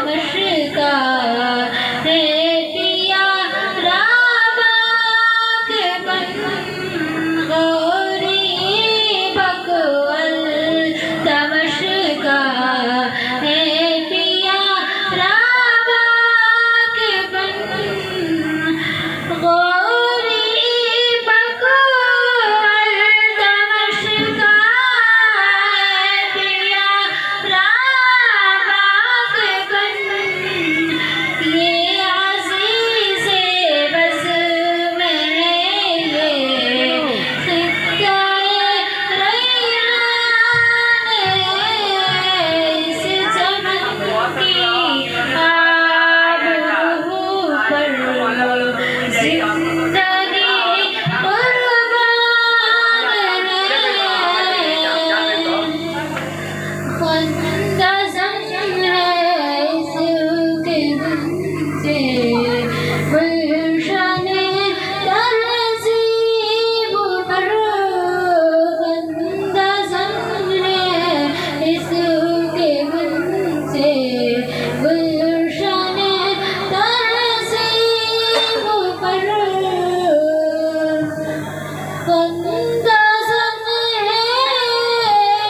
तमशका है पिया राबाक बन गौरी बकवल तमशका है पिया राबाक बन गौरी बकवल तमशका है पिया राबाक बन ये अज़ीज़े बज़ में ये ख़ित्ताए रैयान इस चमन की आबरू पर ज़िंदगी कुर्बान ख़ुदा ज़म है इसके दिन से गुलशन तहज़ीब पर ख़ुदा ज़म है इसके दिन से गुलशन तहज़ीब पर ख़ुदा ज़म है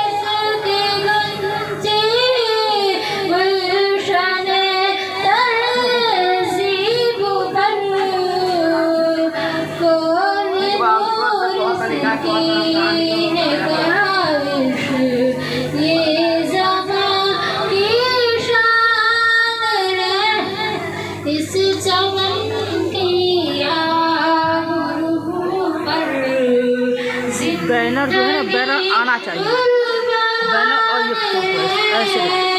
इसके दिन से गुलशन तहज़ीब पर कोई की है ख्वाहिश ये ज़मां की शान है इस चमन की आबरू पर बैनर जो है ना, बैनर आना चाहिए, बैनर और ये फोटो ऐसे